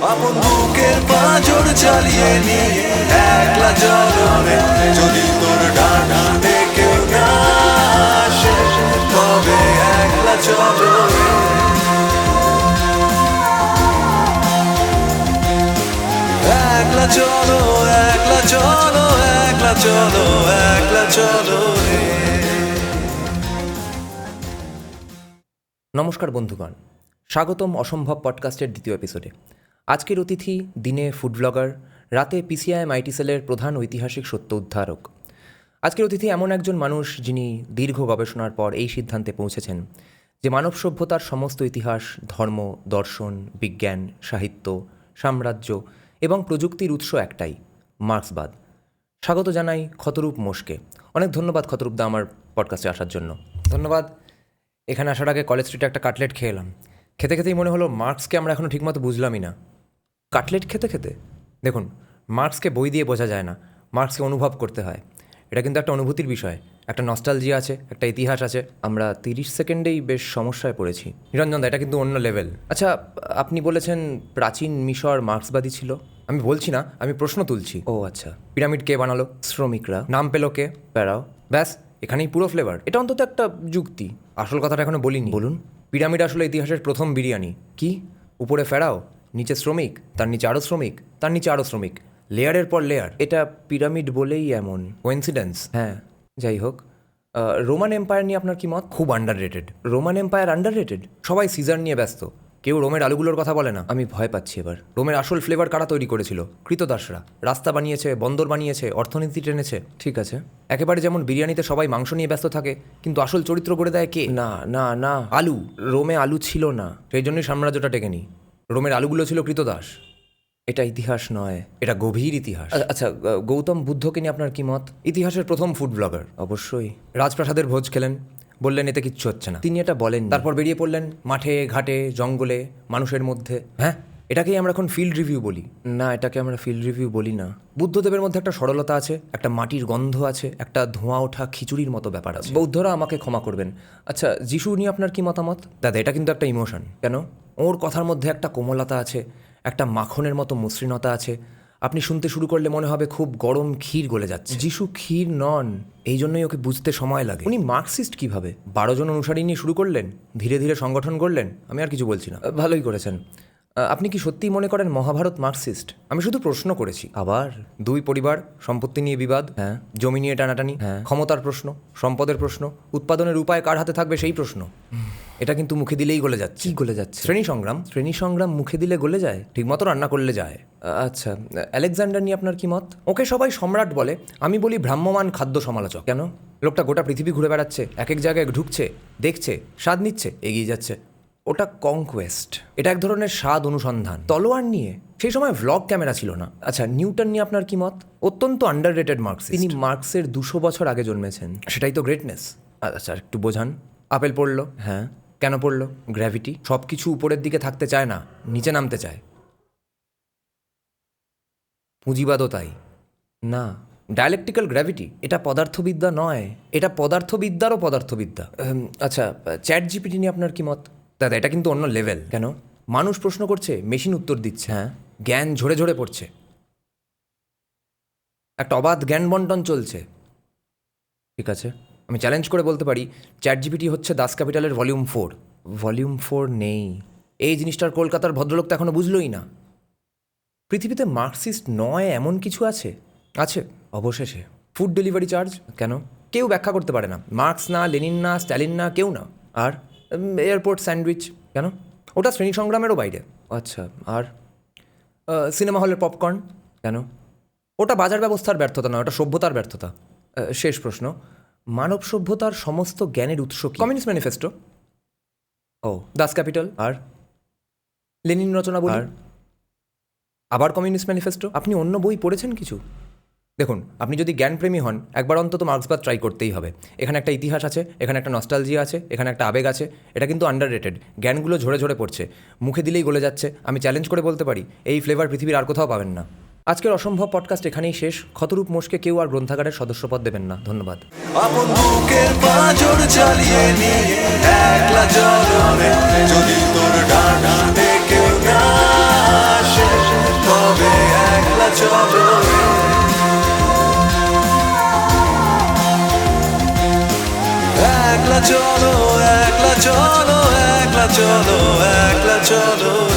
আপন বুকের পাঁজর চালিয়ে নিয়ে একলা চলো রে। যদি তোর ডাকতে কেউ না আসে তবে একলা চলো রে। একলা চলো, একলা চলো, একলা চলো, একলা চলো রে। নমস্কার বন্ধুগণ, স্বাগতম অসম্ভব পডকাস্টের দ্বিতীয় এপিসোডে। আজকের অতিথি দিনে ফুড ব্লগার, রাতে পিসিআইএম আইটি সেলের প্রধান ঐতিহাসিক সত্য উদ্ধারক। আজকের অতিথি এমন একজন মানুষ যিনি দীর্ঘ গবেষণার পর এই সিদ্ধান্তে পৌঁছেছেন যে মানব সভ্যতার সমস্ত ইতিহাস, ধর্ম, দর্শন, বিজ্ঞান, সাহিত্য, সাম্রাজ্য এবং প্রযুক্তির উৎস একটাই, মার্ক্সবাদ। স্বাগত জানাই খতরূপ মোষকে। অনেক ধন্যবাদ খতরূপদা আমার পডকাস্টে আসার জন্য। ধন্যবাদ। এখানে আসার আগে কলেজ স্ট্রিটে একটা কাটলেট খেয়ে এলাম। খেতে খেতেই মনে হলো মার্ক্সকে আমরা এখনও ঠিকমতো বুঝলামই না। কাটলেট খেতে খেতে দেখুন, মার্ক্সকে বই দিয়ে বোঝা যায় না, মার্ক্সকে অনুভব করতে হয়। এটা কিন্তু একটা অনুভূতির বিষয়, একটা নস্টালজিয়া আছে, একটা ইতিহাস আছে। আমরা 30 সেকেন্ডেই বেশ সমস্যায় পড়েছি। নিরঞ্জন দা, এটা কিন্তু অন্য লেভেল। আচ্ছা, আপনি বলেছেন প্রাচীন মিশর মার্ক্সবাদী ছিল। আমি বলছি না, আমি প্রশ্ন তুলছি। ও আচ্ছা, পিরামিড কে বানালো? শ্রমিকরা। নাম পেলো কে? প্যারাও। ব্যাস, এখানেই পুরো ফ্লেভার। এটা অন্তত একটা যুক্তি। আসল কথাটা এখনো বলিনি। বলুন। পিরামিড আসলে ইতিহাসের প্রথম বিরিয়ানি। কি? উপরে ফেরাও, নিচে শ্রমিক, তার নিচে আরও শ্রমিক, তার নিচে আরও শ্রমিক, লেয়ারের পর লেয়ার। এটা পিরামিড বলেই এমন। কোইন্সিডেন্স? হ্যাঁ, যাই হোক। রোমান এম্পায়ার নিয়ে আপনার কি মত? খুব আন্ডাররেটেড। Roman empire underrated? সবাই সিজার নিয়ে ব্যস্ত, কেউ রোমের আলুগুলোর কথা বলে না। আমি ভয় পাচ্ছি এবার। রোমের আসল ফ্লেভার কারা তৈরি করেছিল? কৃতদাসরা। রাস্তা বানিয়েছে, বন্দর বানিয়েছে, অর্থনীতি টেনেছে। ঠিক আছে, একেবারে যেমন বিরিয়ানিতে সবাই মাংস নিয়ে ব্যস্ত থাকে, কিন্তু আসল চরিত্র গড়ে দেয় কে? না না না, আলু। রোমে আলু ছিল না, সেই জন্যই সাম্রাজ্যটা টেকেনি। রোমের আলুগুলো ছিল কৃতদাস। এটা ইতিহাস নয়, এটা গভীর ইতিহাস। আচ্ছা, গৌতম বুদ্ধকে নিয়ে আপনার কি মত? ইতিহাসের প্রথম ফুড ব্লগার। অবশ্যই। রাজপ্রাসাদের ভোজ খেলেন, বললেন এতে কিচ্ছু হচ্ছে না। তিনি এটা বলেন, তারপর বেরিয়ে পড়লেন মাঠে ঘাটে, জঙ্গলে, মানুষের মধ্যে। হ্যাঁ, এটাকেই আমরা এখন ফিল্ড রিভিউ বলি। না, এটাকে আমরা ফিল্ড রিভিউ বলি না। বুদ্ধদেবের মধ্যে একটা সরলতা আছে, একটা মাটির গন্ধ আছে, একটা ধোঁয়া ওঠা খিচুড়ির মতো ব্যাপার আছে। বৌদ্ধরা আমাকে ক্ষমা করবেন। আচ্ছা, যিশু নিয়ে আপনার কি মতামত? দাদা, এটা কিন্তু একটা ইমোশন। কেন? ওর কথার মধ্যে একটা কোমলতা আছে, একটা মাখনের মতো মসৃণতা আছে। আপনি শুনতে শুরু করলে মনে হবে খুব গরম ক্ষীর গলে যাচ্ছে। যিশু ক্ষীর নন, এই জন্যই ওকে বুঝতে সময় লাগে। উনি মার্কসিস্ট কিভাবে? 12 জন অনুসারী নিয়ে শুরু করলেন, ধীরে ধীরে সংগঠন করলেন। আমি আর কিছু বলছি না। ভালোই করেছেন। আপনি কি সত্যিই মনে করেন মহাভারত মার্কসিস্ট? আমি শুধু প্রশ্ন করেছি। আবার দুই পরিবার, সম্পত্তি নিয়ে বিবাদ, হ্যাঁ, জমি নিয়ে টানাটানি, হ্যাঁ, ক্ষমতার প্রশ্ন, সম্পদের প্রশ্ন, উৎপাদনের উপায় কার হাতে থাকবে সেই প্রশ্ন। এটা কিন্তু মুখে দিলেই গলে যাচ্ছে। কি গলে যাচ্ছে? শ্রেণী সংগ্রাম। শ্রেণী সংগ্রাম মুখে দিলে গলে যায়? ঠিকমতো রান্না করলে যায়। আচ্ছা, আলেকজান্ডার নিয়ে আপনার কি মত? ওকে সবাই সম্রাট বলে, আমি বলি ভ্রাম্যমান খাদ্য সমালোচক। কেন? লোকটা গোটা পৃথিবী ঘুরে বেড়াচ্ছে, এক এক জায়গায় ঢুকছে, দেখছে, স্বাদ নিচ্ছে, এগিয়ে যাচ্ছে। ওটা কনকোয়েস্ট। এটা এক ধরনের স্বাদ অনুসন্ধান। তলোয়ার নিয়ে সেই সময় ভ্লগ ক্যামেরা ছিল না। আচ্ছা, নিউটন নিয়ে আপনার কি মত? অত্যন্ত আন্ডাররেটেড মার্কসিস্ট। তিনি মার্কসের 200 বছর আগে জন্মেছেন, সেটাই তো গ্রেটনেস। আচ্ছা, একটু বোঝান। আপেল পড়লো, হ্যাঁ, কেন পড়লো? গ্র্যাভিটি। সব কিছু উপরের দিকে থাকতে চায় না, নিচে নামতে চায়। পুঁজিবাদও তাই না। ডায়ালেকটিক্যাল গ্র্যাভিটি, এটা পদার্থবিদ্যা নয়, এটা পদার্থবিদ্যারও পদার্থবিদ্যা। আচ্ছা, চ্যাট জিপিটি নিয়ে আপনার কি মত? দাদা, এটা কিন্তু অন্য লেভেল। কেন? মানুষ প্রশ্ন করছে, মেশিন উত্তর দিচ্ছে। হ্যাঁ, জ্ঞান ঝরে ঝরে পড়ছে, একটা অবাধ জ্ঞান বন্টন চলছে। ঠিক আছে, আমি চ্যালেঞ্জ করে বলতে পারি চ্যাট জিপিটি হচ্ছে দাস ক্যাপিটালের ভলিউম 4। ভলিউম 4 নেই। এই জিনিসটার কলকাতার ভদ্রলোক তো এখনো বুঝলোই না। পৃথিবীতে মার্কসিস্ট নয় এমন কিছু আছে? আছে, অবশেষে। Food delivery charge. কেন? কেউ ব্যাখ্যা করতে পারে না। মার্কস না, লেনিন না, স্ট্যালিন না, কেউ না। আর এয়ারপোর্ট স্যান্ডউইচ। কেন? ওটা শ্রেণী সংগ্রামেরও বাইরে। আচ্ছা, আর সিনেমা হলের পপকর্ন। কেন? ওটা বাজার ব্যবস্থার ব্যর্থতা নয়, ওটা সভ্যতার ব্যর্থতা। শেষ প্রশ্ন, মানব সভ্যতার সমস্ত জ্ঞানের উৎস কি? Communist Manifesto. ও, দাস ক্যাপিটাল। আর লেনিন রচনাবলী। আবার কমিউনিস্ট ম্যানিফেস্টো। আপনি অন্য বই পড়েছেন কিছু? দেখুন, আপনি যদি জ্ঞানপ্রেমী হন, একবার অন্তত মার্ক্সবাদ ট্রাই করতেই হবে। এখানে একটা ইতিহাস আছে, এখানে একটা নস্টালজিয়া আছে, এখানে একটা আবেগ আছে। এটা কিন্তু আন্ডাররেটেড। জ্ঞানগুলো ঝরে ঝরে পড়ছে, মুখে দিলেই গলে যাচ্ছে। আমি চ্যালেঞ্জ করে বলতে পারি এই ফ্লেভার পৃথিবীর আর কোথাও পাবেন না। আজকের অসম্ভব পডকাস্ট এখানেই শেষ। খতরূপ মোষকে কেউ আর গ্রন্থাগারের সদস্যপদ দেবেন না। ধন্যবাদ। আপন বুকের পাঁজর চালিয়ে নিয়ে একলা চলো রে। যদি তোর ডাকতে কেউ না আসে চলো একলা চলো একলা চলো একলা চলো একলা চলো